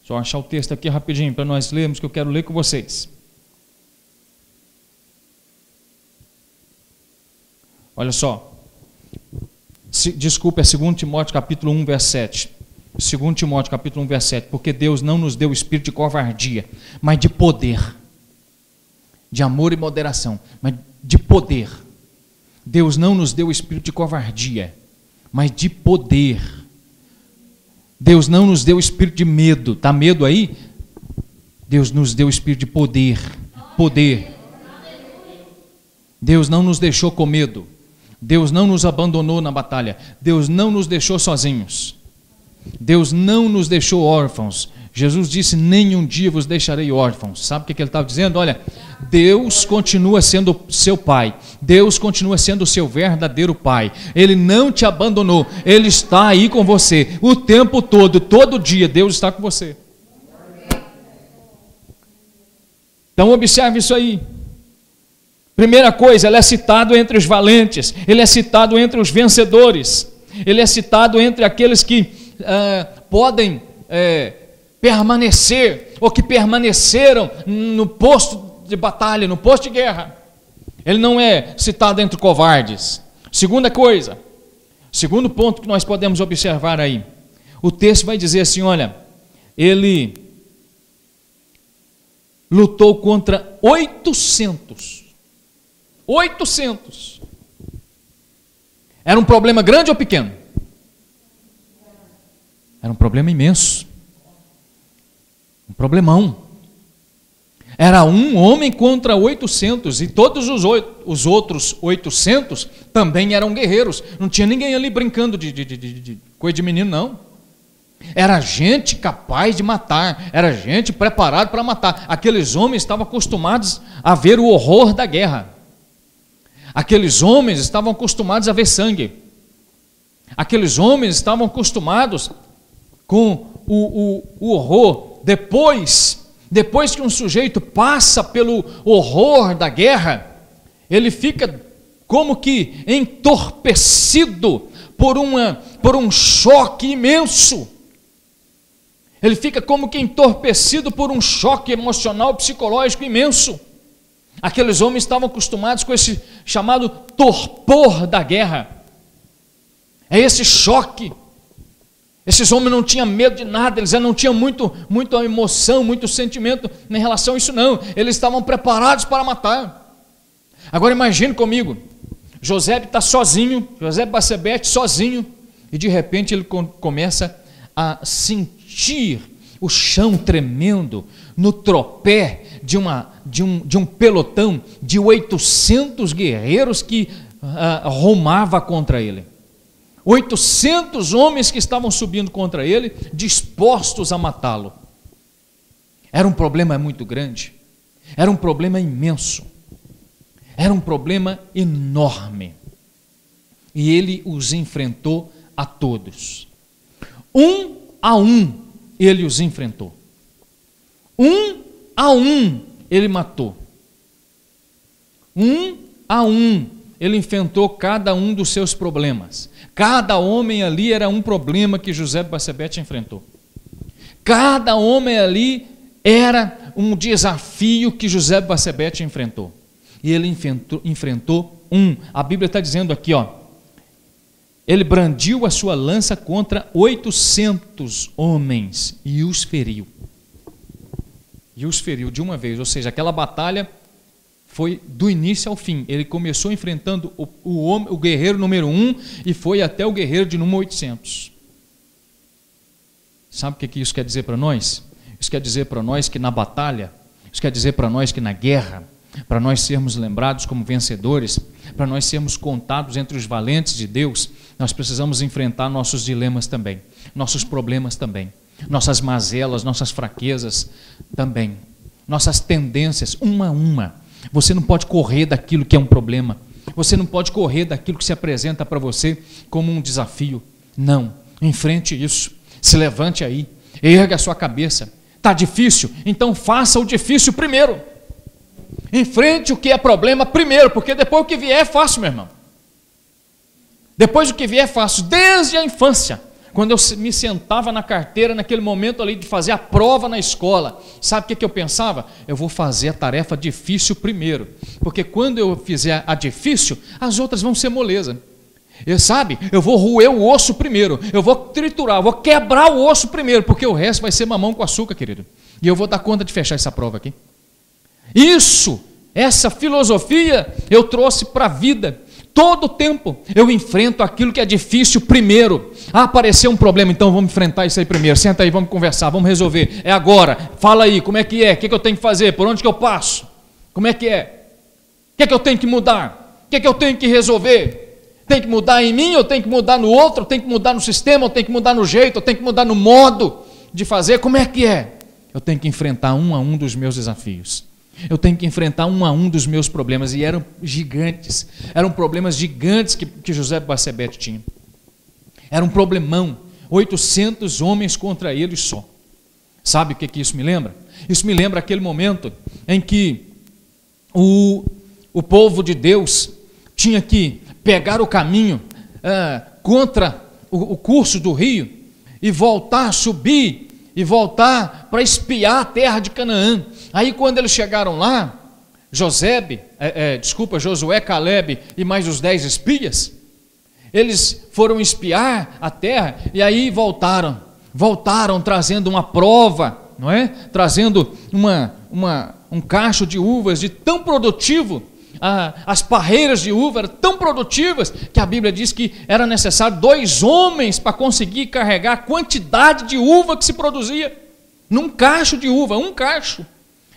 Só achar o texto aqui rapidinho para nós lermos, que eu quero ler com vocês. Olha só. Desculpa, é 2 Timóteo capítulo 1, verso 7. 2 Timóteo capítulo 1, verso 7. Porque Deus não nos deu o espírito de covardia, mas de poder, de amor e moderação, mas de poder. Deus não nos deu o espírito de covardia, mas de poder. Deus não nos deu o espírito de medo. Está medo aí? Deus nos deu o espírito de poder. Poder. Deus não nos deixou com medo. Deus não nos abandonou na batalha. Deus não nos deixou sozinhos. Deus não nos deixou órfãos. Jesus disse: nenhum dia vos deixarei órfãos. Sabe o que ele estava dizendo? Olha, Deus continua sendo seu pai. Deus continua sendo o seu verdadeiro pai. Ele não te abandonou. Ele está aí com você o tempo todo, todo dia. Deus está com você. Então observe isso aí. Primeira coisa, ele é citado entre os valentes, ele é citado entre os vencedores, ele é citado entre aqueles que podem permanecer, ou que permaneceram no posto de batalha, no posto de guerra. Ele não é citado entre covardes. Segunda coisa, segundo ponto que nós podemos observar aí, o texto vai dizer assim, olha, ele lutou contra 800. Era um problema grande ou pequeno? Era um problema imenso. Um problemão. Era um homem contra 800, e todos os outros 800 também eram guerreiros. Não tinha ninguém ali brincando de coisa de menino, não. Era gente capaz de matar, era gente preparada para matar. Aqueles homens estavam acostumados a ver o horror da guerra. Aqueles homens estavam acostumados a ver sangue. Aqueles homens estavam acostumados com o horror. Depois que um sujeito passa pelo horror da guerra, ele fica como que entorpecido por um choque imenso. Ele fica como que entorpecido por um choque emocional, psicológico imenso. Aqueles homens estavam acostumados com esse chamado torpor da guerra. É esse choque. Esses homens não tinham medo de nada, eles não tinham muita emoção, muito sentimento em relação a isso, não. Eles estavam preparados para matar. Agora imagine comigo, José está sozinho, José Batsebete sozinho, e de repente ele começa a sentir o chão tremendo no tropé de um pelotão de 800 guerreiros que rumava contra ele. 800 homens que estavam subindo contra ele, dispostos a matá-lo. Era um problema muito grande, era um problema imenso, era um problema enorme. E ele os enfrentou a todos. Um a um ele os enfrentou. Um a um ele matou. Um a um ele enfrentou cada um dos seus problemas. Cada homem ali era um problema que José Batsebete enfrentou. Cada homem ali era um desafio que José Batsebete enfrentou. E ele enfrentou um. A Bíblia está dizendo aqui, ó. Ele brandiu a sua lança contra 800 homens e os feriu. E os feriu de uma vez. Ou seja, aquela batalha foi do início ao fim. Ele começou enfrentando o guerreiro número 1 e foi até o guerreiro de número 800. Sabe o que isso quer dizer para nós? Isso quer dizer para nós que na batalha, isso quer dizer para nós que na guerra, para nós sermos lembrados como vencedores, para nós sermos contados entre os valentes de Deus, nós precisamos enfrentar nossos dilemas também, nossos problemas também, nossas mazelas, nossas fraquezas também, nossas tendências, uma a uma. Você não pode correr daquilo que é um problema. Você não pode correr daquilo que se apresenta para você como um desafio. Não. Enfrente isso. Se levante aí. Erga a sua cabeça. Está difícil? Então faça o difícil primeiro. Enfrente o que é problema primeiro, porque depois o que vier é fácil, meu irmão. Depois o que vier é fácil. Desde a infância, quando eu me sentava na carteira, naquele momento ali de fazer a prova na escola, sabe o que eu pensava? Eu vou fazer a tarefa difícil primeiro, porque quando eu fizer a difícil, as outras vão ser moleza. Eu vou roer o osso primeiro, eu vou triturar, eu vou quebrar o osso primeiro, porque o resto vai ser mamão com açúcar, querido. E eu vou dar conta de fechar essa prova aqui. Essa filosofia eu trouxe para a vida. Todo tempo eu enfrento aquilo que é difícil primeiro. Apareceu um problema, então vamos enfrentar isso aí primeiro. Senta aí, vamos conversar, vamos resolver. É agora, fala aí, como é que é? O que eu tenho que fazer? Por onde que eu passo? Como é que é? O que eu tenho que mudar? O que eu tenho que resolver? Tem que mudar em mim, ou tem que mudar no outro, ou tem que mudar no sistema, ou tem que mudar no jeito, ou tem que mudar no modo de fazer? Como é que é? Eu tenho que enfrentar um a um dos meus desafios. Eu tenho que enfrentar um a um dos meus problemas, e eram gigantes, eram problemas gigantes que José Barsebete tinha. Era um problemão, 800 homens contra ele só. Sabe o que isso me lembra? Isso me lembra aquele momento em que o povo de Deus tinha que pegar o caminho contra o curso do rio e voltar, subir e voltar para espiar a terra de Canaã. Aí quando eles chegaram lá, Josué, Caleb e mais os 10 espias, eles foram espiar a terra e aí voltaram trazendo uma prova, não é? Trazendo um cacho de uvas de tão produtivo. As parreiras de uva eram tão produtivas que a Bíblia diz que era necessário 2 homens para conseguir carregar a quantidade de uva que se produzia num cacho de uva, um cacho.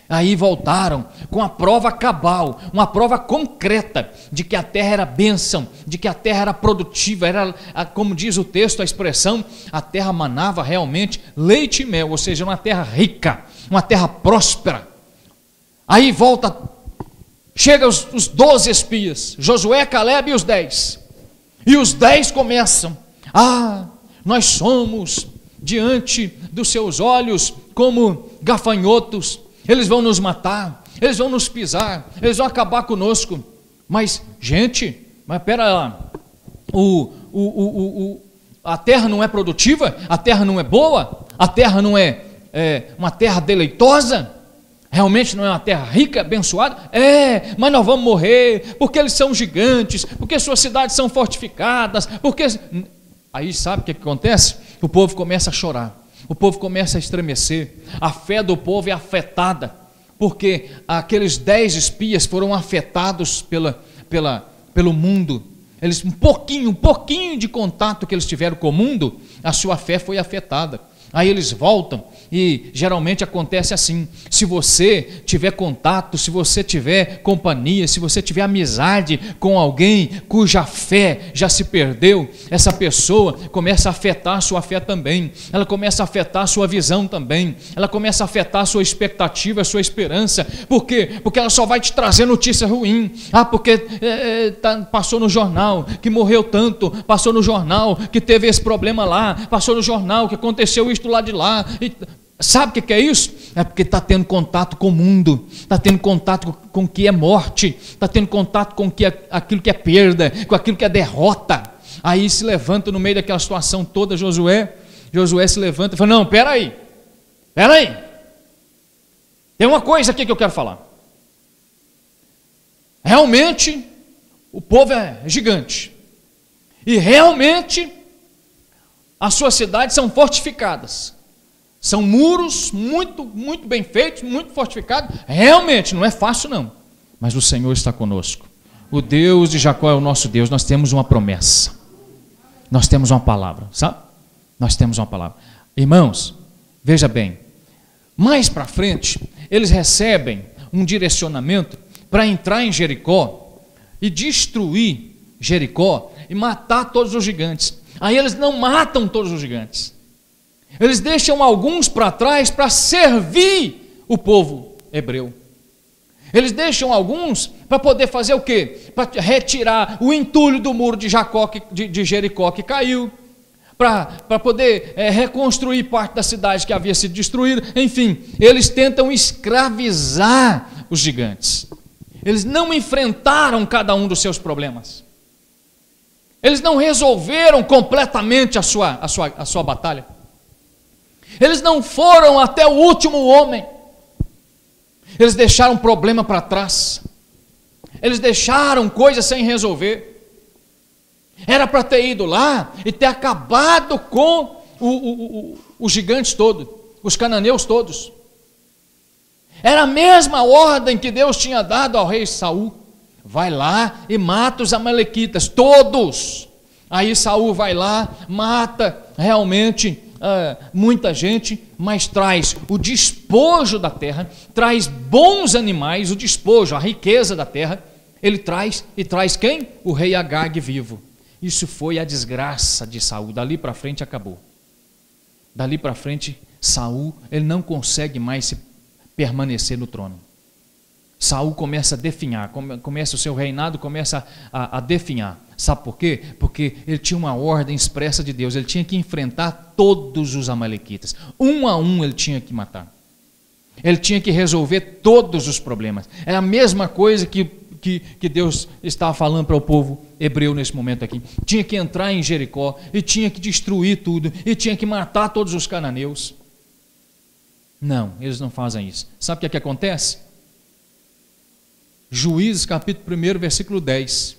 Aí voltaram com a prova cabal, uma prova concreta de que a terra era bênção, de que a terra era produtiva, era, como diz o texto, a expressão, a terra manava realmente leite e mel, ou seja, uma terra rica, uma terra próspera. Aí chega os 12 espias, Josué, Caleb e os 10. E os 10 começam: nós somos diante dos seus olhos como gafanhotos, eles vão nos matar, eles vão nos pisar, eles vão acabar conosco. Mas, gente, pera lá, a terra não é produtiva? A terra não é boa? A terra não é uma terra deleitosa? Realmente não é uma terra rica, abençoada? Mas nós vamos morrer, porque eles são gigantes, porque suas cidades são fortificadas, porque... Aí sabe o que acontece? O povo começa a chorar, o povo começa a estremecer, a fé do povo é afetada, porque aqueles 10 espias foram afetados pelo mundo. Eles, um pouquinho de contato que eles tiveram com o mundo, a sua fé foi afetada. Aí eles voltam e geralmente acontece assim: se você tiver contato, se você tiver companhia, se você tiver amizade com alguém cuja fé já se perdeu, essa pessoa começa a afetar a sua fé também, ela começa a afetar a sua visão também, ela começa a afetar a sua expectativa, a sua esperança. Por quê? Porque ela só vai te trazer notícia ruim. Porque passou no jornal que morreu tanto, passou no jornal que teve esse problema lá, passou no jornal que aconteceu isso do lado de lá. Sabe o que é isso? É porque está tendo contato com o mundo, está tendo contato com o que é morte, está tendo contato com aquilo que é perda, com aquilo que é derrota. Aí se levanta no meio daquela situação toda Josué se levanta e fala: não, peraí, tem uma coisa aqui que eu quero falar. Realmente o povo é gigante, e realmente as suas cidades são fortificadas, são muros muito, muito bem feitos, muito fortificados. Realmente não é fácil não, mas o Senhor está conosco. O Deus de Jacó é o nosso Deus. Nós temos uma promessa, nós temos uma palavra, sabe? Nós temos uma palavra. Irmãos, veja bem, mais para frente eles recebem um direcionamento para entrar em Jericó e destruir Jericó e matar todos os gigantes. Aí eles não matam todos os gigantes, eles deixam alguns para trás para servir o povo hebreu. Eles deixam alguns para poder fazer o quê? Para retirar o entulho do muro de Jericó que caiu, para poder reconstruir parte da cidade que havia sido destruída. Enfim, eles tentam escravizar os gigantes. Eles não enfrentaram cada um dos seus problemas. Eles não resolveram completamente a sua batalha. Eles não foram até o último homem. Eles deixaram problema para trás. Eles deixaram coisas sem resolver. Era para ter ido lá e ter acabado com os gigantes todos, os cananeus todos. Era a mesma ordem que Deus tinha dado ao rei Saul. Vai lá e mata os amalequitas, todos. Aí Saul vai lá, mata realmente muita gente, mas traz o despojo da terra, traz bons animais, o despojo, a riqueza da terra. Ele traz, e traz quem? O rei Agag vivo. Isso foi a desgraça de Saul. Dali para frente acabou. Dali para frente Saul, ele não consegue mais permanecer no trono. Saul começa a definhar, começa o seu reinado, começa a definhar. Sabe por quê? Porque ele tinha uma ordem expressa de Deus, ele tinha que enfrentar todos os amalequitas. Um a um ele tinha que matar. Ele tinha que resolver todos os problemas. É a mesma coisa que Deus estava falando para o povo hebreu nesse momento aqui. Tinha que entrar em Jericó, e tinha que destruir tudo, e tinha que matar todos os cananeus. Não, eles não fazem isso. Sabe o que acontece? Juízes capítulo 1, versículo 10.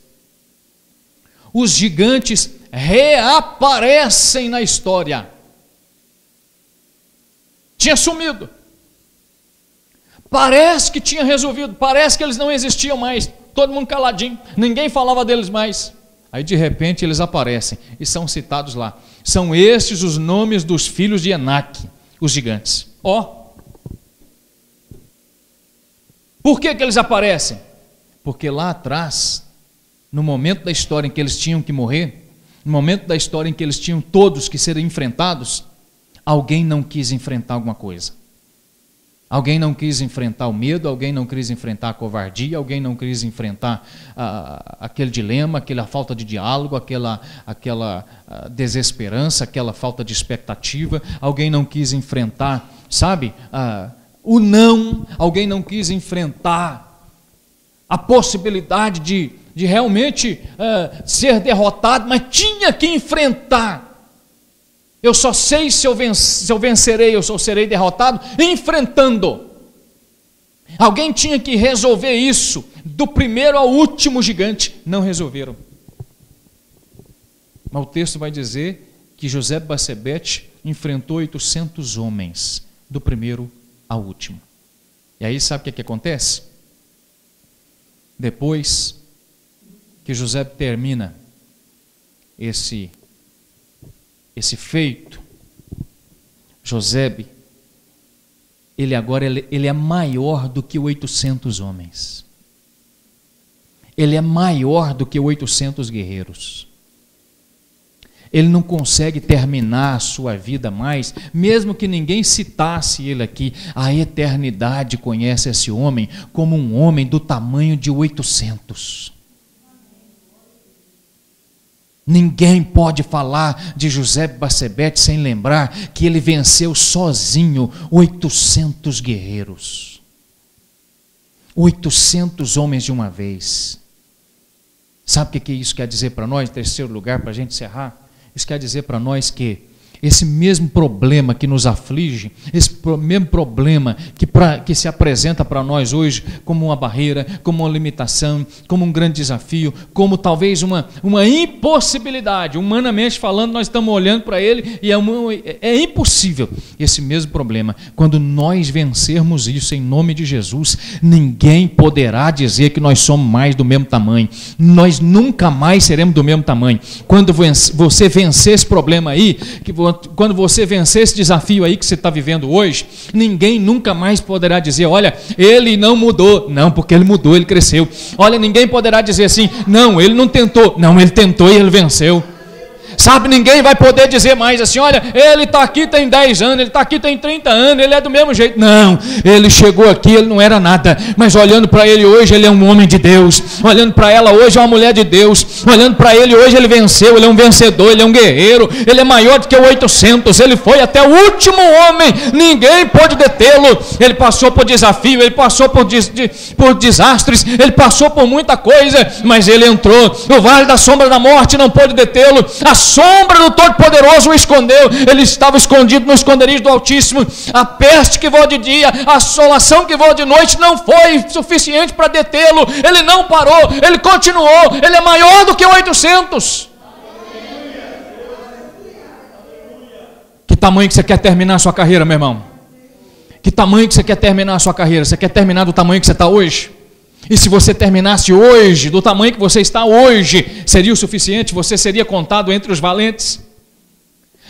Os gigantes reaparecem na história. Tinha sumido. Parece que tinha resolvido, parece que eles não existiam mais. Todo mundo caladinho, ninguém falava deles mais. Aí de repente eles aparecem e são citados lá. São estes os nomes dos filhos de Enaque, os gigantes. Por que eles aparecem? Porque lá atrás, no momento da história em que eles tinham que morrer, no momento da história em que eles tinham todos que serem enfrentados, alguém não quis enfrentar alguma coisa. Alguém não quis enfrentar o medo, alguém não quis enfrentar a covardia, alguém não quis enfrentar aquele dilema, aquela falta de diálogo, aquela desesperança, aquela falta de expectativa. Alguém não quis enfrentar, sabe, o não. Alguém não quis enfrentar a possibilidade de realmente ser derrotado, mas tinha que enfrentar. Eu só sei se eu vencerei ou se eu serei derrotado enfrentando. Alguém tinha que resolver isso, do primeiro ao último gigante. Não resolveram. Mas o texto vai dizer que Josebe-Basebete enfrentou 800 homens, do primeiro ao último. E aí sabe o que acontece? Depois que José termina esse feito, Josebe, ele é maior do que 800 homens. Ele é maior do que 800 guerreiros. Ele não consegue terminar a sua vida mais, mesmo que ninguém citasse ele aqui. A eternidade conhece esse homem como um homem do tamanho de 800. Ninguém pode falar de Josebe-Basebete sem lembrar que ele venceu sozinho 800 guerreiros. 800 homens de uma vez. Sabe o que isso quer dizer para nós? Em terceiro lugar, para a gente encerrar. Isso quer dizer para nós que esse mesmo problema que nos aflige, esse mesmo problema que se apresenta para nós hoje como uma barreira, como uma limitação, como um grande desafio, como talvez uma impossibilidade, humanamente falando, nós estamos olhando para ele e é impossível. Esse mesmo problema, quando nós vencermos isso em nome de Jesus, ninguém poderá dizer que nós somos mais do mesmo tamanho. Nós nunca mais seremos do mesmo tamanho. Quando você vencer esse problema aí, quando você vencer esse desafio aí que você está vivendo hoje, ninguém nunca mais poderá dizer, olha, ele não mudou. Não, porque ele mudou, ele cresceu. Olha, ninguém poderá dizer assim, não, ele não tentou. Não, ele tentou e ele venceu. Sabe, ninguém vai poder dizer mais assim, olha, ele está aqui tem 10 anos, ele está aqui tem 30 anos, ele é do mesmo jeito. Não, ele chegou aqui, ele não era nada, mas olhando para ele hoje, ele é um homem de Deus. Olhando para ela hoje, é uma mulher de Deus. Olhando para ele hoje, ele venceu, ele é um vencedor, ele é um guerreiro, ele é maior do que o 800, ele foi até o último homem, ninguém pôde detê-lo. Ele passou por desafio, ele passou por desastres, ele passou por muita coisa, mas ele entrou. O vale da sombra da morte não pôde detê-lo, a sombra do Todo-Poderoso o escondeu, ele estava escondido no esconderijo do Altíssimo. A peste que voa de dia, a assolação que voa de noite não foi suficiente para detê-lo. Ele não parou, ele continuou, ele é maior do que 800. Que tamanho que você quer terminar a sua carreira, meu irmão? Que tamanho que você quer terminar a sua carreira? Você quer terminar do tamanho que você está hoje? E se você terminasse hoje, do tamanho que você está hoje, seria o suficiente? Você seria contado entre os valentes?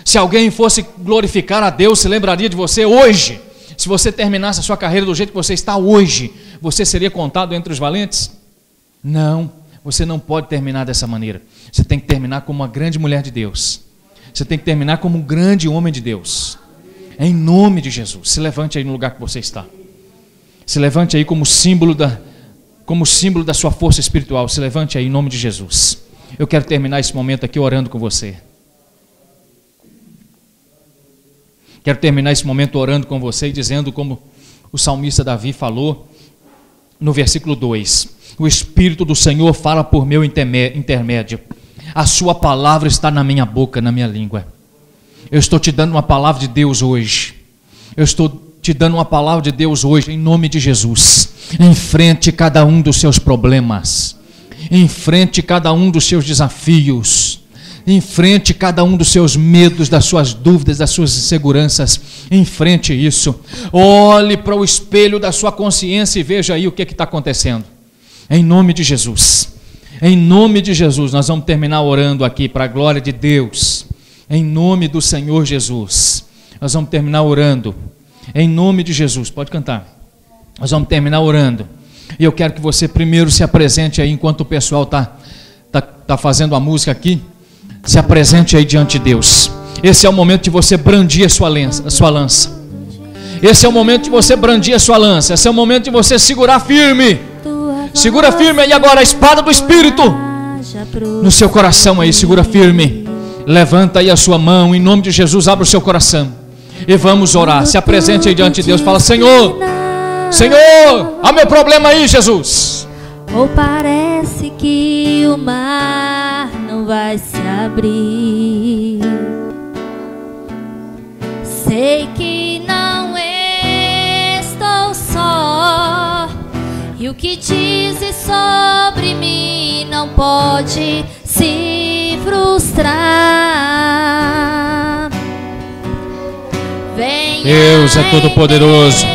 Se alguém fosse glorificar a Deus, se lembraria de você hoje? Se você terminasse a sua carreira do jeito que você está hoje, você seria contado entre os valentes? Não, você não pode terminar dessa maneira. Você tem que terminar como uma grande mulher de Deus. Você tem que terminar como um grande homem de Deus. Em nome de Jesus, se levante aí no lugar que você está. Se levante aí como símbolo da sua força espiritual. Se levante aí em nome de Jesus. Eu quero terminar esse momento aqui orando com você. Quero terminar esse momento orando com você e dizendo como o salmista Davi falou no versículo 2. O Espírito do Senhor fala por meu intermédio. A sua palavra está na minha boca, na minha língua. Eu estou te dando uma palavra de Deus hoje. Eu estou te dando uma palavra de Deus hoje, em nome de Jesus. Enfrente cada um dos seus problemas. Enfrente cada um dos seus desafios. Enfrente cada um dos seus medos, das suas dúvidas, das suas inseguranças. Enfrente isso. Olhe para o espelho da sua consciência e veja aí o que está acontecendo. Em nome de Jesus. Em nome de Jesus, nós vamos terminar orando aqui para a glória de Deus. Em nome do Senhor Jesus. Nós vamos terminar orando. Em nome de Jesus. Pode cantar. Nós vamos terminar orando. E eu quero que você primeiro se apresente aí, enquanto o pessoal tá fazendo a música aqui. Se apresente aí diante de Deus. Esse é o momento de você brandir a sua lança. Esse é o momento de você brandir a sua lança. Esse é o momento de você segurar firme. Segura firme aí agora a espada do Espírito no seu coração aí, segura firme. Levanta aí a sua mão, em nome de Jesus, abra o seu coração e vamos orar. Se apresente aí diante de Deus, fala: Senhor, Senhor, há meu problema aí, Jesus. Ou parece que o mar não vai se abrir. Sei que não estou só, e o que dizes sobre mim não pode se frustrar. Venha, Deus é todo poderoso.